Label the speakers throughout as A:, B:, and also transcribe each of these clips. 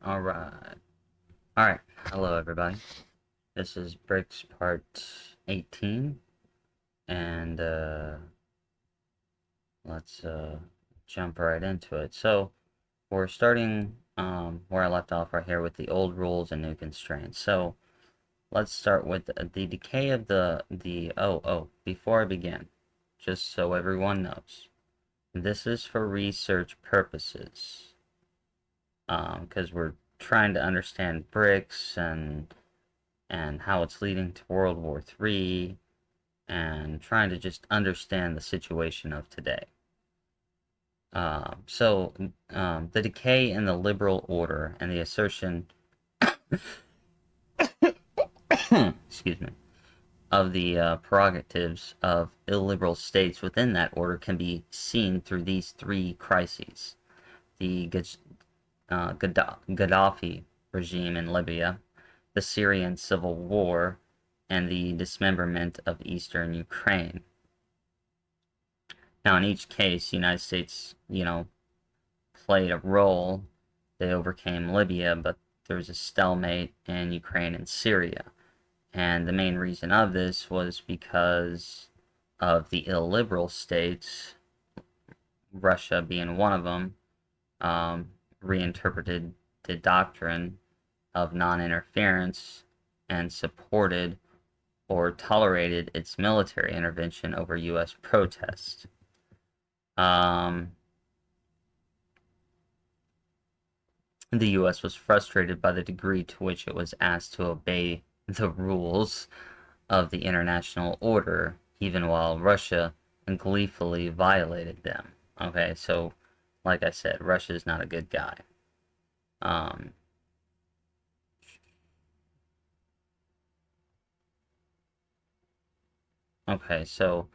A: Alright. Alright. Hello, everybody. This is Brics part 18. And, let's, jump right into it. So, we're starting, where I left off right here with the old rules and new constraints. So, let's start with the decay of before I begin, just so everyone knows. This is for research purposes. Because we're trying to understand Brics and how it's leading to World War III, and trying to just understand the situation of today. The decay in the liberal order and the assertion, excuse me, of the prerogatives of illiberal states within that order can be seen through these three crises. The Gaddafi regime in Libya, the Syrian civil war, and the dismemberment of eastern Ukraine. Now, in each case, the United States, played a role. They overcame Libya, but there was a stalemate in Ukraine and Syria. And the main reason of this was because of the illiberal states, Russia being one of them, reinterpreted the doctrine of non-interference and supported or tolerated its military intervention over U.S. protest. The U.S. was frustrated by the degree to which it was asked to obey the rules of the international order, even while Russia gleefully violated them. Okay, so like I said, Russia is not a good guy. Okay, so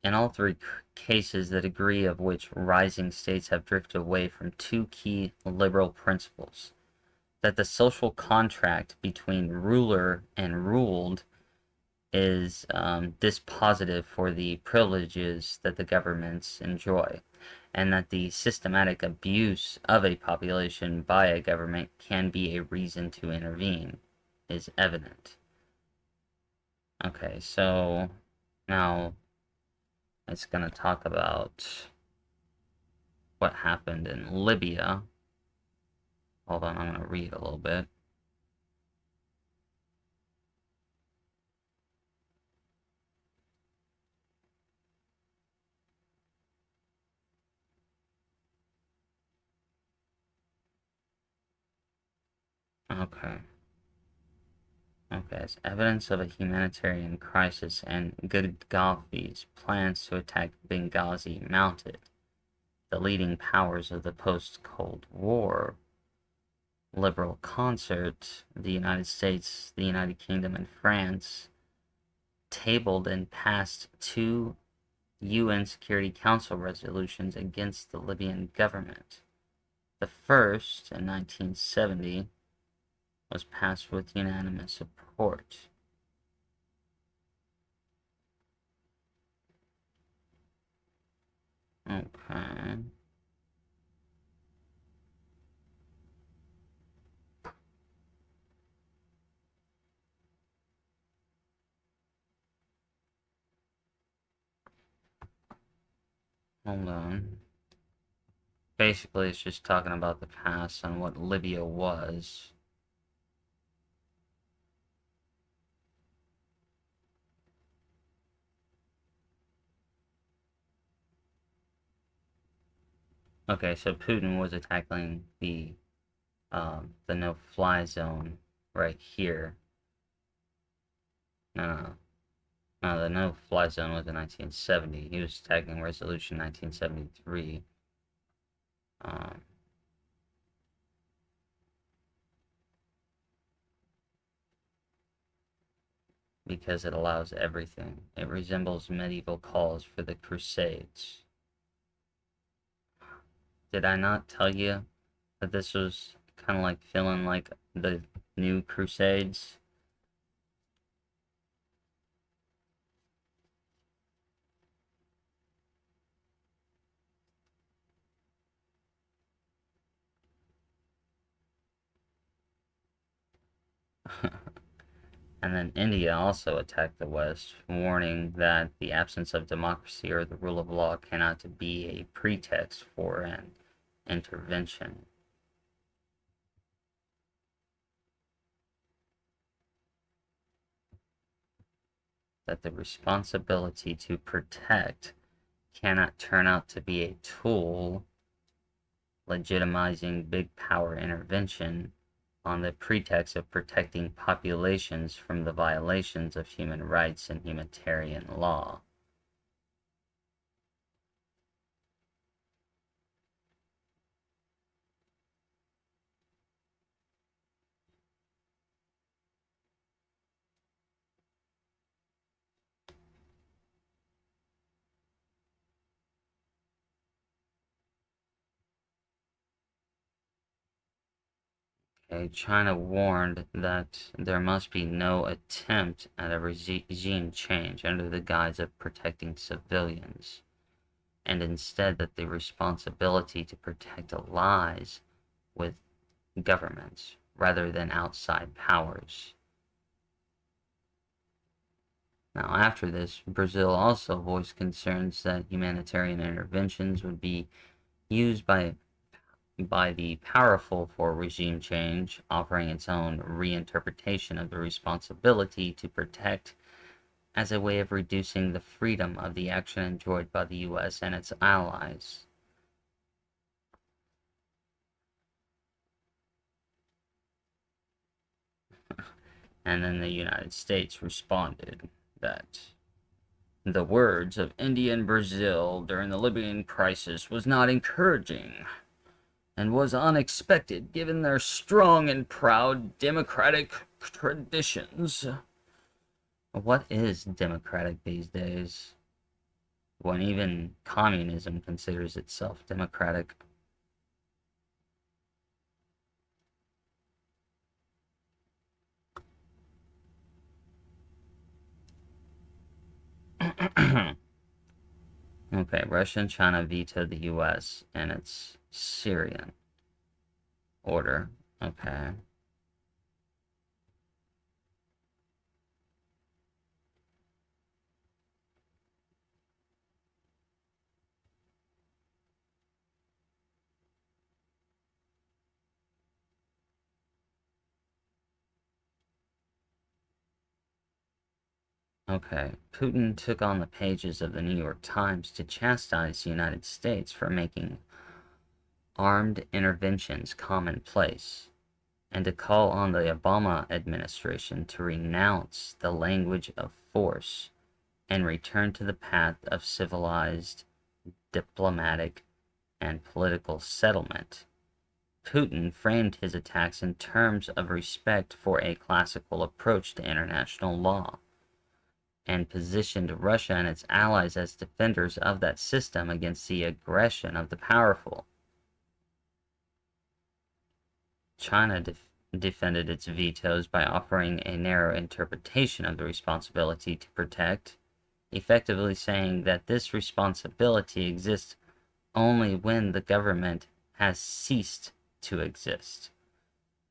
A: in all three cases, the degree of which rising states have drifted away from two key liberal principles: that the social contract between ruler and ruled is dispositive for the privileges that the governments enjoy, and that the systematic abuse of a population by a government can be a reason to intervene, is evident. Okay, so now it's going to talk about what happened in Libya. Hold on, I'm going to read a little bit. Okay. Okay, as evidence of a humanitarian crisis and Gaddafi's plans to attack Benghazi mounted, the leading powers of the post-Cold War liberal concert, the United States, the United Kingdom, and France, tabled and passed two UN Security Council resolutions against the Libyan government. The first, in 1970, was passed with unanimous support. Okay. Hold on. Basically, it's just talking about the past and what Libya was. Okay, so Putin was attacking the no-fly zone right here. No, the no-fly zone was in 1970. He was attacking Resolution 1973. Because it allows everything. It resembles medieval calls for the Crusades. Did I not tell you that this was kind of like feeling like the new Crusades? And then India also attacked the West, warning that the absence of democracy or the rule of law cannot be a pretext for an intervention. That the responsibility to protect cannot turn out to be a tool legitimizing big power intervention on the pretext of protecting populations from the violations of human rights and humanitarian law. China warned that there must be no attempt at a regime change under the guise of protecting civilians, and instead that the responsibility to protect lies with governments rather than outside powers. Now, after this, Brazil also voiced concerns that humanitarian interventions would be used by the powerful for regime change, offering its own reinterpretation of the responsibility to protect as a way of reducing the freedom of the action enjoyed by the U.S. and its allies. And then the United States responded that the words of India and Brazil during the Libyan crisis was not encouraging and was unexpected given their strong and proud democratic traditions. What is democratic these days, when even communism considers itself democratic? Okay, Russia and China vetoed the U.S. and its Syrian order. Okay. Okay. Putin took on the pages of the New York Times to chastise the United States for making armed interventions commonplace, and to call on the Obama administration to renounce the language of force and return to the path of civilized, diplomatic, and political settlement. Putin framed his attacks in terms of respect for a classical approach to international law, and positioned Russia and its allies as defenders of that system against the aggression of the powerful. China defended its vetoes by offering a narrow interpretation of the responsibility to protect, effectively saying that this responsibility exists only when the government has ceased to exist.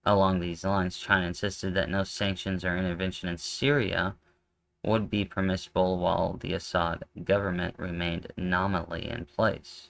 A: Along these lines, China insisted that no sanctions or intervention in Syria would be permissible while the Assad government remained nominally in place.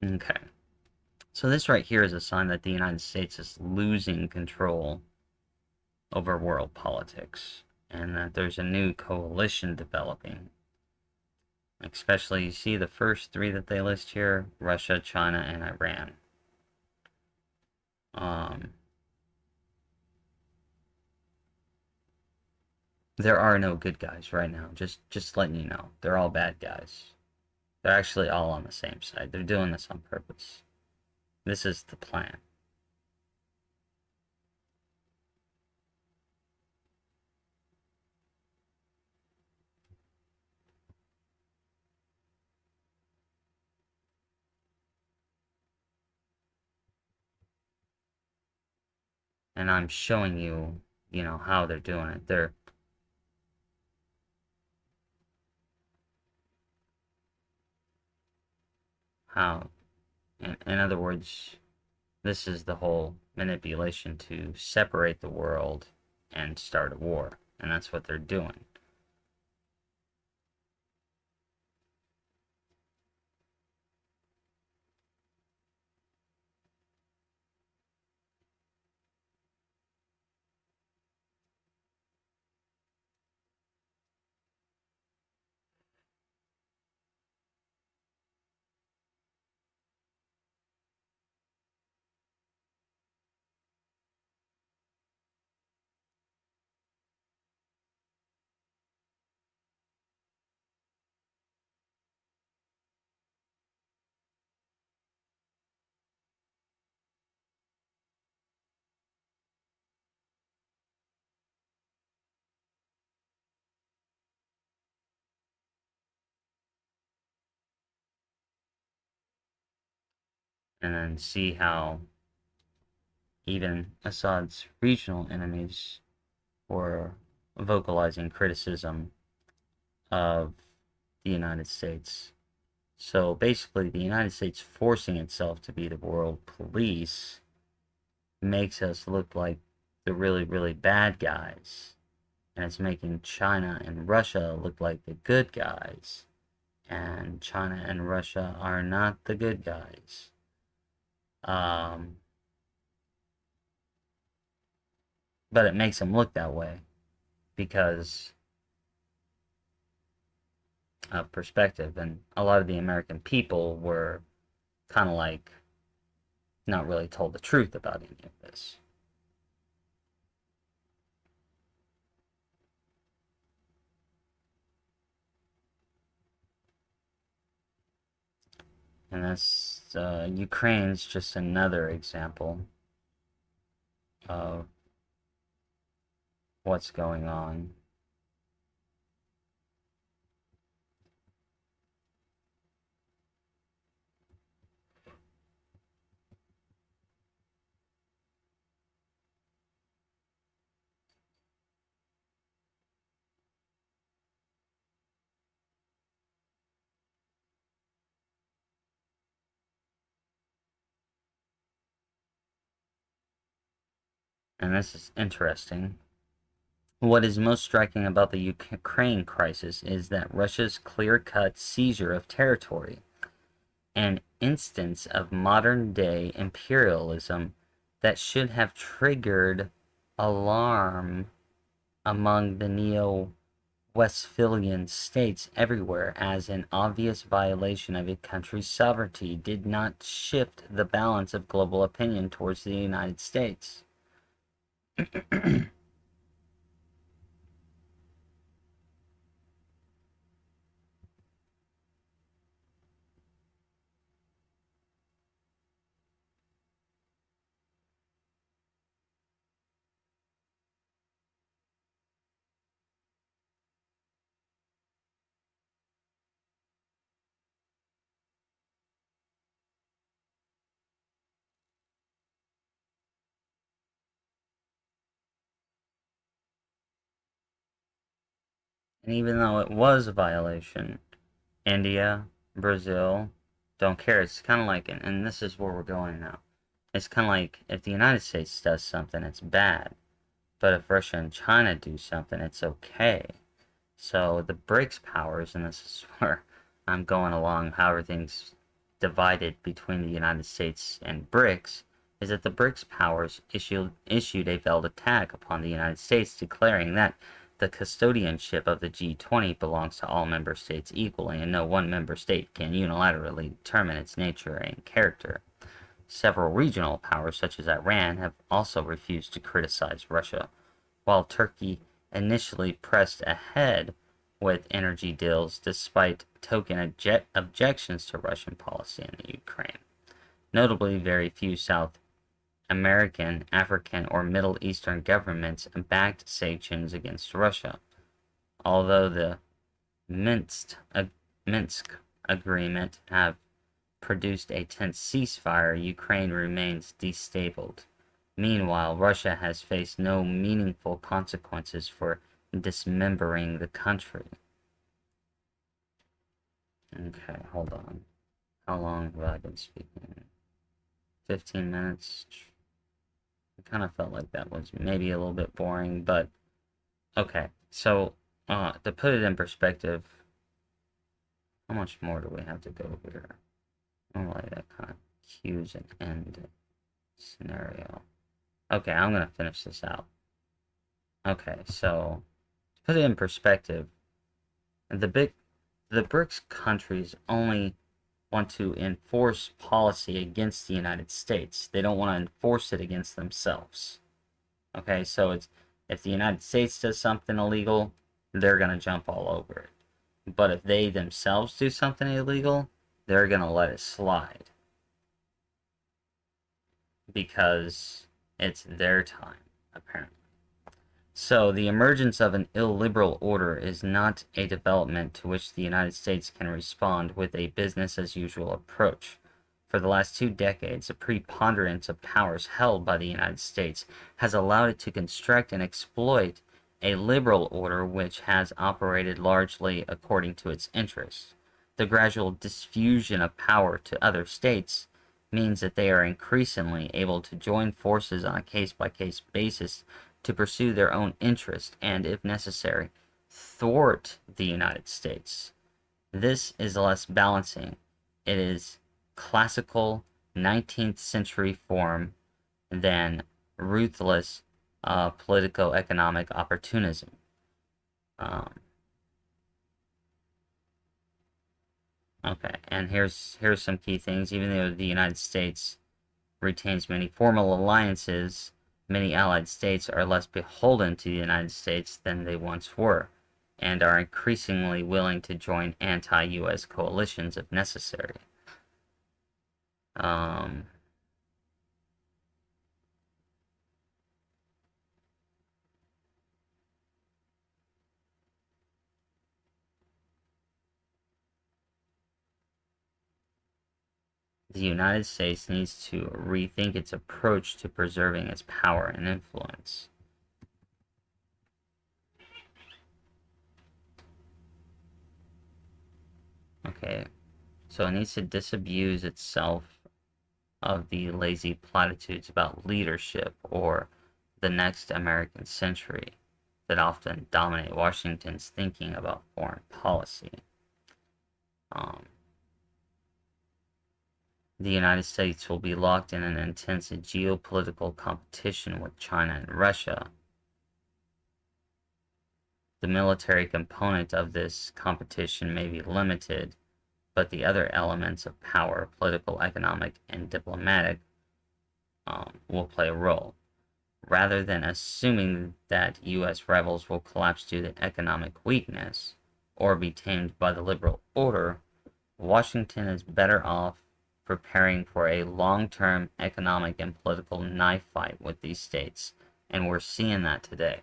A: Okay. So this right here is a sign that the United States is losing control over world politics, and that there's a new coalition developing. Especially, you see the first three that they list here: Russia, China, and Iran. Um, There are no good guys right now. Just letting you know. They're all bad guys. They're actually all on the same side. They're doing this on purpose. This is the plan. And I'm showing you, how they're doing it. They're how, in other words, this is the whole manipulation to separate the world and start a war. And that's what they're doing. And then see how even Assad's regional enemies were vocalizing criticism of the United States. So basically, the United States forcing itself to be the world police makes us look like the really, really bad guys. And it's making China and Russia look like the good guys. And China and Russia are not the good guys. Um, but it makes them look that way because of perspective. And a lot of the American people were kind of like not really told the truth about any of this. And that's Ukraine's just another example of what's going on. And this is interesting. What is most striking about the Ukraine crisis is that Russia's clear-cut seizure of territory, an instance of modern-day imperialism that should have triggered alarm among the neo-Westphalian states everywhere as an obvious violation of a country's sovereignty, did not shift the balance of global opinion towards the United States. And even though it was a violation, India, Brazil don't care. It's kind of like, and this is where we're going now. It's kind of like if the United States does something, it's bad. But if Russia and China do something, it's okay. So the Brics powers, and this is where I'm going along how everything's divided between the United States and Brics, is that the Brics powers issued a veiled attack upon the United States, declaring that the custodianship of the G20 belongs to all member states equally, and no one member state can unilaterally determine its nature and character. Several regional powers, such as Iran, have also refused to criticize Russia, while Turkey initially pressed ahead with energy deals despite token objections to Russian policy in the Ukraine. Notably, very few South American, African, or Middle Eastern governments backed sanctions against Russia, although the Minsk agreement have produced a tense ceasefire. Ukraine remains destabilized. Meanwhile, Russia has faced no meaningful consequences for dismembering the country. Okay, hold on. How long have I been speaking? 15 minutes? I kind of felt like that was maybe a little bit boring, but okay. So, to put it in perspective, how much more do we have to go here? Normally that kind of cues an end scenario. Okay, I'm gonna finish this out. Okay, so to put it in perspective, the BRICS countries only want to enforce policy against the United States. They don't want to enforce it against themselves. Okay, so it's if the United States does something illegal, they're gonna jump all over it. But if they themselves do something illegal, they're gonna let it slide because it's their time, apparently. So the emergence of an illiberal order is not a development to which the United States can respond with a business-as-usual approach. For the last 2 decades, the preponderance of powers held by the United States has allowed it to construct and exploit a liberal order which has operated largely according to its interests. The gradual diffusion of power to other states means that they are increasingly able to join forces on a case-by-case basis to pursue their own interest and, if necessary, thwart the United States. This is less balancing. It is classical 19th century form than ruthless politico-economic opportunism. Okay, and here's some key things. Even though the United States retains many formal alliances, many allied states are less beholden to the United States than they once were, and are increasingly willing to join anti-US coalitions if necessary. The United States needs to rethink its approach to preserving its power and influence. Okay, so it needs to disabuse itself of the lazy platitudes about leadership or the next American century that often dominate Washington's thinking about foreign policy. The United States will be locked in an intense geopolitical competition with China and Russia. The military component of this competition may be limited, but the other elements of power, political, economic, and diplomatic, will play a role. Rather than assuming that U.S. rivals will collapse due to economic weakness or be tamed by the liberal order, Washington is better off preparing for a long-term economic and political knife fight with these states, and we're seeing that today.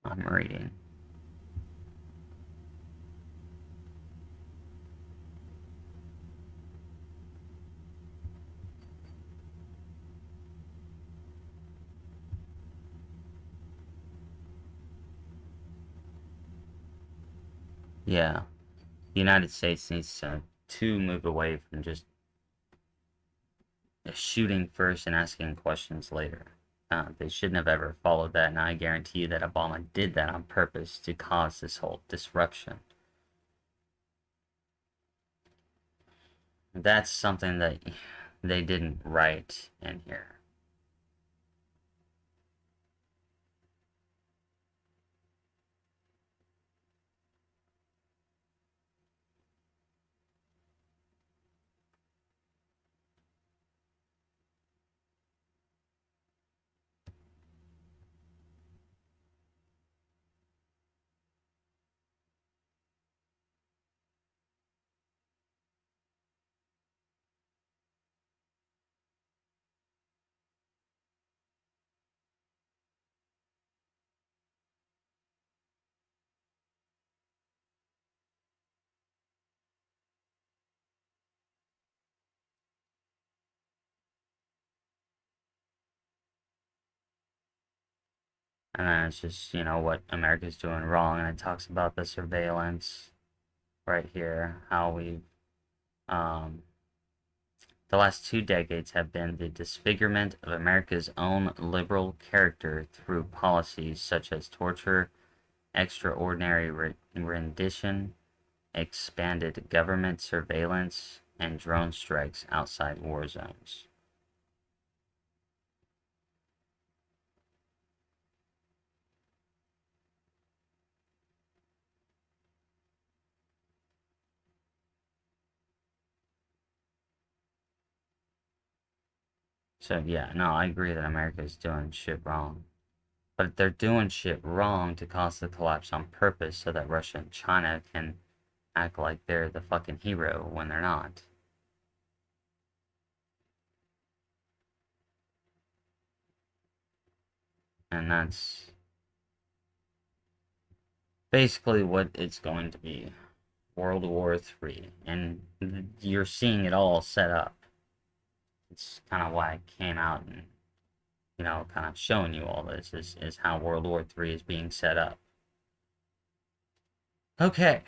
A: I'm reading. Yeah, the United States needs to move away from just shooting first and asking questions later. They shouldn't have ever followed that, and I guarantee you that Obama did that on purpose to cause this whole disruption. That's something that they didn't write in here. And then it's just, what America's doing wrong, and it talks about the surveillance right here, how um, the last 2 decades have been the disfigurement of America's own liberal character through policies such as torture, extraordinary rendition, expanded government surveillance, and drone strikes outside war zones. So yeah, no, I agree that America is doing shit wrong. But they're doing shit wrong to cause the collapse on purpose so that Russia and China can act like they're the fucking hero when they're not. And that's basically what it's going to be. World War III. And you're seeing it all set up. It's kind of why I came out and, kind of showing you all this is how World War III is being set up. Okay,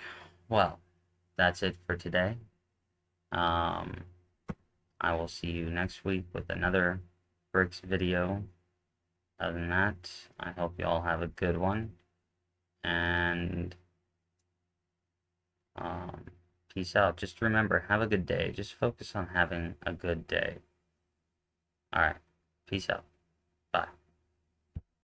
A: well, that's it for today. Um, I will see you next week with another Brics video. Other than that, I hope you all have a good one. And um, peace out. Just remember, have a good day. Just focus on having a good day. Alright, peace out.